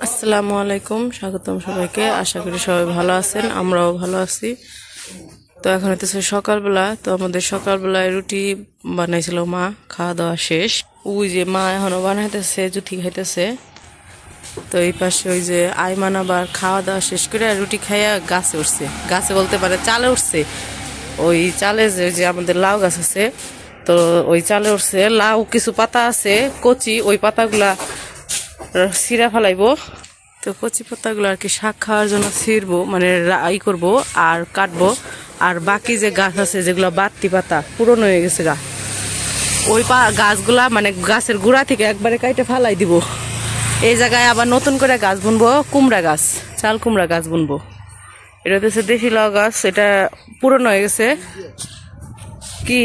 আসসালামু আলাইকুম, স্বাগতম সবাইকে। আশা করি সবাই ভালো আছেন, আমরাও ভালো আছি। তো এখন হচ্ছে সকালবেলা। তো আমাদের সকালবেলায় রুটি বানাইছিল মা, খাওয়া দাওয়া শেষ। ওই যে মা এখনো বানাইতেছে, জুথি খাইতেছে। তো এই পাশে ওই যে আইমান আবার খাওয়া দাওয়া শেষ করে রুটি খাইয়া গাছে উঠছে। গাছে বলতে পারে চালে উঠছে। ওই চালে যে আমাদের লাউ গাছ আছে, তো ওই চালে উঠছে। লাউ কিছু পাতা আছে কচি, ওই পাতাগুলা সিরা ফেলাইবো। তো কচি পাতাগুলো আর কি শাক খাওয়ার জন্য ছিঁড়বো, মানে ই করবো আর কাটবো। আর বাকি যে গাছ আছে যেগুলো বাড়তি পাতা পুরনো হয়ে গেছে গা, ওই গাছগুলা মানে গাছের গোড়া থেকে একবারে কাইটে ফালাই দিব। এই জায়গায় আবার নতুন করে গাছ বুনবো, কুমড়া গাছ, চাল কুমড়া গাছ বুনবো। এটা হচ্ছে দেশি লাউ গাছ, এটা পুরনো হয়ে গেছে। কি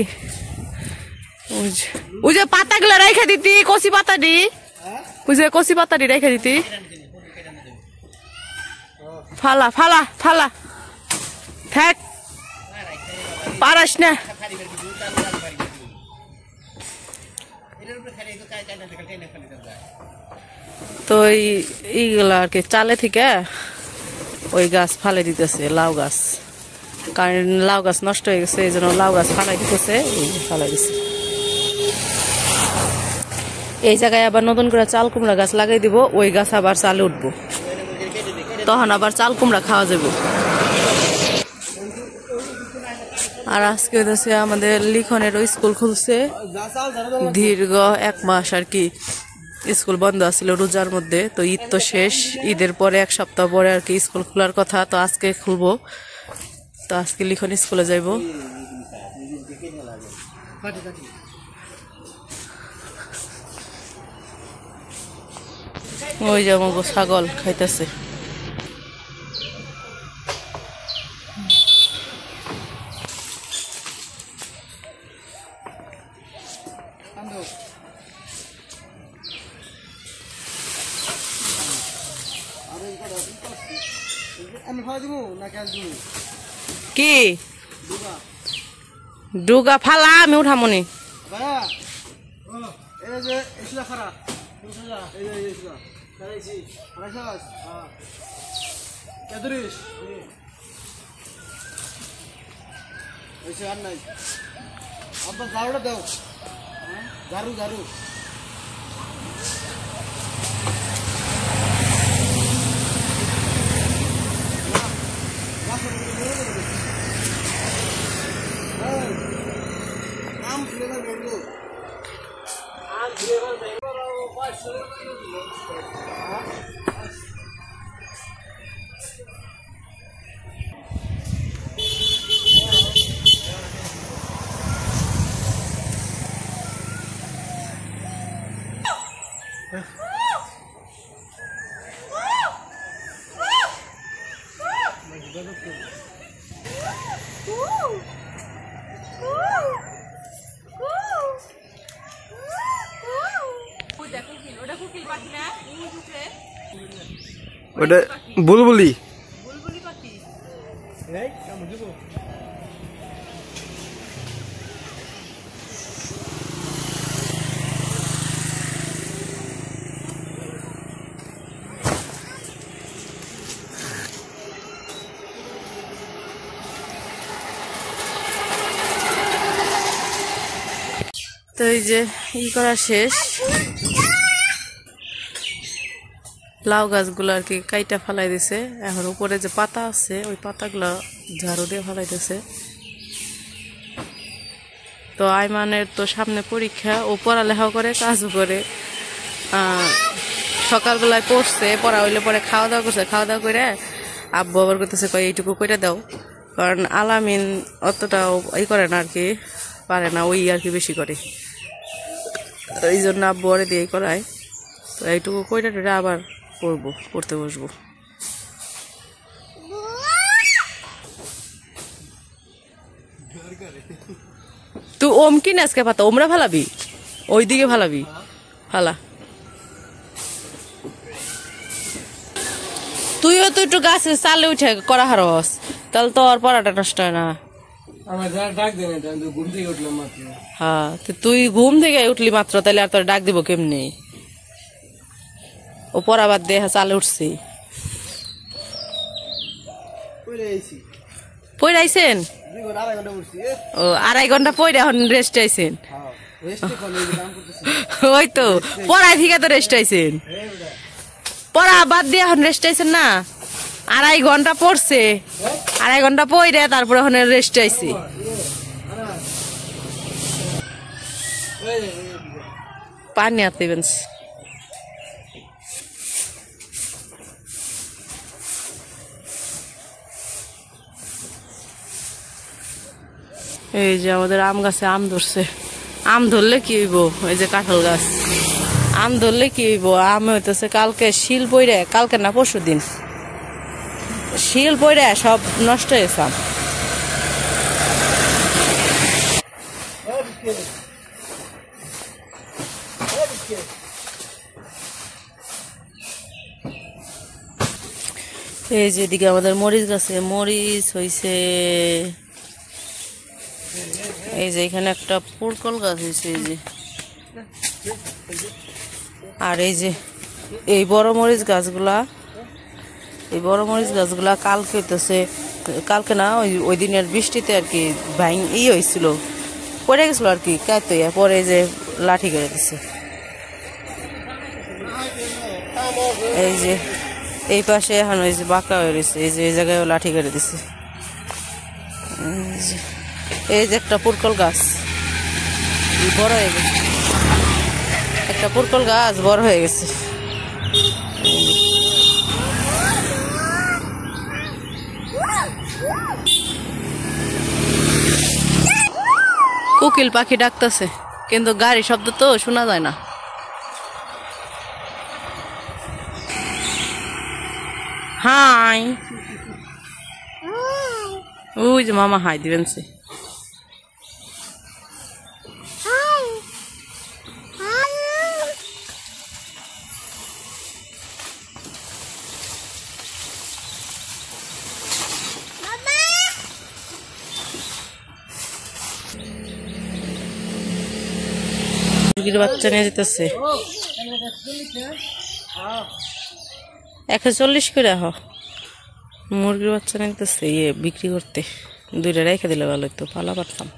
ওই যে পাতাগুলা রেখে দিতি, কচি পাতা দি, ওই যে কচি পাতা দি রেখে দিতি। ফালা ফালা ফালা, থাক, পারাস না। তো এইগুলা আর কি চালে থেকে ওই গাছ ফালে দিতেছে, লাউ গাছ। কারণ লাউ গাছ নষ্ট হয়ে গেছে, এই জন্য লাউ গাছ ফালাই দিতেছে, ফালাই দিচ্ছে। এই জায়গায় আবার নতুন করে চাল কুমড়া গাছ লাগাই দিব, ওই গাছ আবার চালে উঠবো, তখন আবার চাল কুমড়া খাওয়া যাবে। আর আজকে হচ্ছে আমাদের লিখনের স্কুল খুলছে। দীর্ঘ 1 মাস আর কি স্কুল বন্ধ আছিল রোজার মধ্যে। তো ঈদ তো শেষ, ঈদের পরে 1 সপ্তাহ পরে আর কি স্কুল খোলার কথা। তো আজকে খুলবো, তো আজকে লিখন স্কুলে যাইব। ওই যে আমার ছাগল খাইতেছে। কি ডুগা ফালা, আমি উঠামনি। ঝাড়ু ঝাড়ু ওটা বুলবুলি। তো এই যে করা শেষ, লাউ গাছগুলো আর কি কাইটা ফালাই দিছে। এখন উপরে যে পাতা আছে ওই পাতাগুলো ঝাড়ু দিয়ে ফালাইতেছে। তো আইমানের তো সামনে পরীক্ষা, ও পড়ালেখাও করে কাজও করে। সকালবেলায় পড়ছে, পড়া হইলে পরে খাওয়া দাওয়া করছে, খাওয়া দাওয়া করে আব্বু আবার করতেছে কয় এইটুকু করে দাও। কারণ আলামিন অতটাও করে না আর কি, পারে না, ওই আর কি বেশি করে। এই জন্য আব্বু ওরে দিয়ে করায়। তো এইটুকু কইটা টুটা আবার পড়বো, পড়তে বসবো। তুই ওম কি আজকে পাতা ওমরা ফালাবি, ওই দিকে ফালাবি, ফালা। তুইও তো একটু গাছের চালে উঠে করা হারস, তাহলে তো আর পড়াটা নষ্ট হয় না। হ্যাঁ, তুই ঘুম থেকে উঠলি মাত্র, তাহলে আর তোর ডাক দিব কেমনি? ও পড়া বাদ দিয়ে চালে উঠছি। পড়ে আইছেন? ও 2.5 ঘন্টা পড়ে এখন রেস্ট আইছেন? ওই তো পড়াই থেকে তো রেস্ট আইছেন, পড়া বাদ দিয়ে এখন রেস্ট আইছেন না? 2.5 ঘন্টা পড়ছে, 2.5 ঘন্টা পড়ে তারপরে এখন রেস্ট আইছে। পানি আর দিবেন। এই যে আমাদের আম গাছে আম ধরছে। আম ধরলে কি হইব? এই যে কাঁঠাল গাছ, আম ধরলে কি হইব? আম হইতেছে কালকে শিল পইরে, কালকে না পরশু দিন শিল পইরে সব নষ্ট হয়েছে আম। এই যে এদিকে আমাদের মরিচ গাছে মরিচ হইছে। এই যে এখানে একটা পুরকল গাছ হয়েছে, এই যে। আর এই যে এই বড় মরিচ গাছগুলা, এই বড় মরিচ গাছগুলা কালকে হইতেছে, কালকে না ওই দিনের বৃষ্টিতে আর কি হয়েছিল, পড়ে গেছিল আর কি কাইতে, পরে যে লাঠি কেটে দিছে। এই যে এই পাশে এখন ওই যে বাঁকা হয়ে রয়েছে, এই যে এই জায়গায় লাঠি কেটে দিছে। এই যে একটা পুরকল গাছ বড় হয়ে গেছে, একটা পুরকল গাছ বড় হয়ে গেছে। কোকিল পাখি ডাকতেছে, কিন্তু গাড়ি শব্দ তো শোনা যায় না। হাই, ওই যে মামা হাই দিবেন। মুরগির বাচ্চা নিয়ে যেতেছে 140 করে। মুরগির বাচ্চা নিয়ে যেতেছে বিক্রি করতে, 2টা রেখে দিলে ভালো হতো, পালা পারতাম।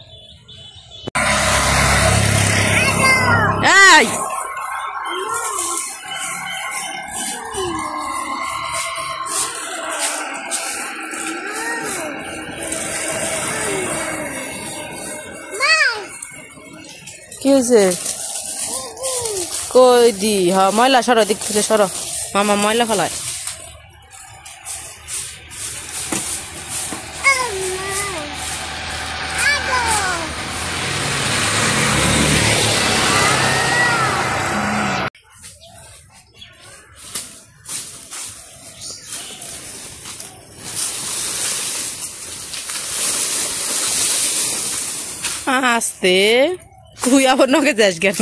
কি হয়েছে? কই দি ময়লা সরো, দিক থেকে সরো, মামা ময়লা ফেলায়। আস্তে তুই আবার নকে যাস কেন?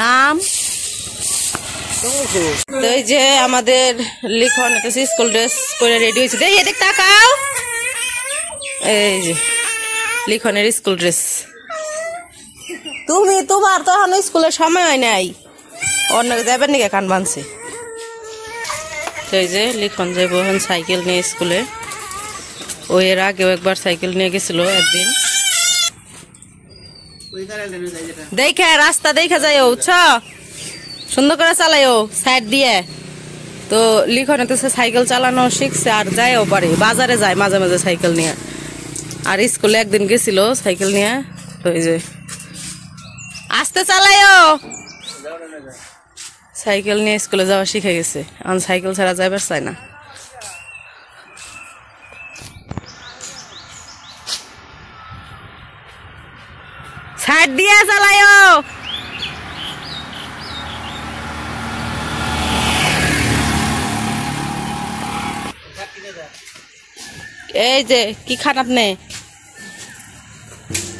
নাম তো এই যে আমাদের লিখন স্কুল ড্রেস পরে রেডি হয়েছে, দেখ তাকাও। এই যে লিখনের স্কুল ড্রেস। তোমার তো এখন স্কুলের সময় হয় নাই, অন্য যাবেন নাকি কান বানছে। তো এই যে লিখন যাবো এখন সাইকেল নিয়ে স্কুলে। ও এর আগেও একবার সাইকেল নিয়ে গেছিল একদিন। দেখে রাস্তা দেখা যায়, বুঝছো, সুন্দর করে চালাইও সাইড দিয়ে। তো লিখন তো সাইকেল চালানো শিখছে, আর যায়ও পারে, বাজারে যায় মাঝে মাঝে সাইকেল নিয়ে। আর স্কুলে একদিন গেছিল সাইকেল নিয়ে। তো এই যে আস্তে চালাইও, সাইকেল নিয়ে স্কুলে যাওয়া শিখে গেছে, এখন সাইকেল ছাড়া যাইবার চায় না। সাইড দিয়ে চালায়ও। এই যে কি খান আপনি,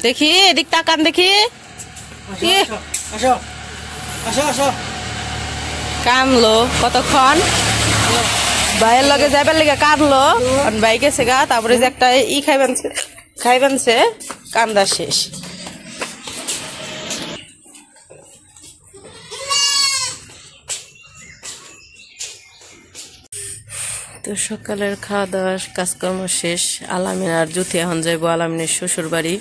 দেখি এদিক তাকান দেখি। কানলো কতক্ষণ, ভাইয়ের লগে যাইবার লেগে কাঁদলো, ভাই গেছে গা। তারপরে যে একটা ই খাইবেনছে কান্দা শেষ। তো সকালের খাওয়া দাওয়া কাজকর্ম শেষ। আলামিন আর জুথি এখন যাইব আলামিনের শ্বশুর বাড়ি।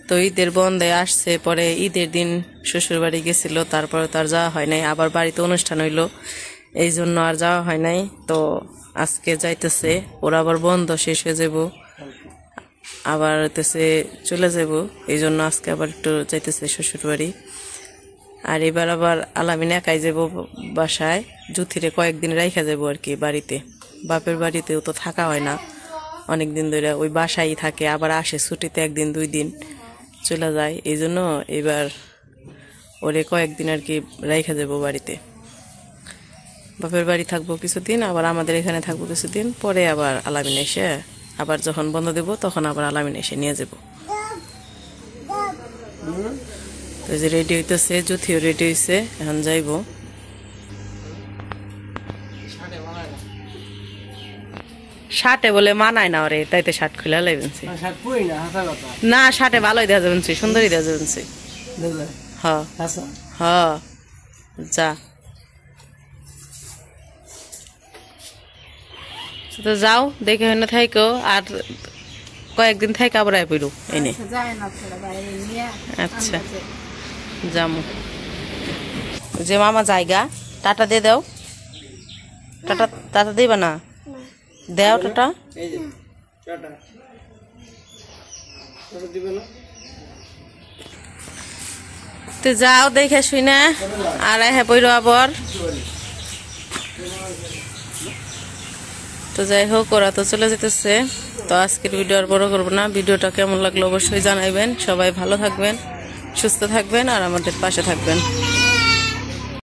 তো ঈদের বন্ধে আসছে, পরে ঈদের দিন শ্বশুর বাড়ি গেছিল, তারপরে তো আর যাওয়া হয় নাই। আবার বাড়িতে অনুষ্ঠান হইলো, এই জন্য আর যাওয়া হয় নাই। তো আজকে যাইতেছে, ওরা আবার বন্ধ শেষ হয়ে যাব, আবার হইতেছে চলে যাব। এই জন্য আজকে আবার একটু যাইতেছে শ্বশুর বাড়ি। আর এবার আবার আলামিন একাই যাব বাসায়, জুথিরে কয়েকদিন রাইখা যাব আর কি বাড়িতে। বাপের বাড়িতেও তো থাকা হয় না অনেকদিন ধরে, ওই বাসায় থাকে, আবার আসে ছুটিতে একদিন 2 দিন চলে যায়। এই জন্য এবার ওরে কয়েকদিন আর কি রাইখা যাব বাড়িতে। বাপের বাড়ি থাকবো কিছুদিন, আবার আমাদের এখানে থাকবো কিছুদিন, পরে আবার আলামিন এসে আবার যখন বন্ধ দেব তখন আবার আলামিন এসে নিয়ে যাব। তো যে রেডি হইতেছে, জুথিও রেডি হয়েছে, এখন যাইব। শার্টে বলে মানায় না ওরে, তাইতে শার্ট খুলে লাইবেন না, শার্টে ভালোই দেওয়া যাবেন, সুন্দরই দেওয়া যাবেন। হ যা, তো যাও দেখে হইনা থাইকো, আর কয়েকদিন থাইকে আবার আয় পড়ো এনে। আচ্ছা যামু, যে মামা জায়গা টাটা দিয়ে দাও। টাটা টাটা দিবা না, দেও টাটা। তো যাও দেখে শুনে আর হ্যাঁ পইরো আবার। তো যাই হোক, ওরা তো চলে যেতেছে। তো আজকের ভিডিও আর বড় করবো না। ভিডিওটা কেমন লাগলো অবশ্যই জানাইবেন। সবাই ভালো থাকবেন, সুস্থ থাকবেন আর আমাদের পাশে থাকবেন।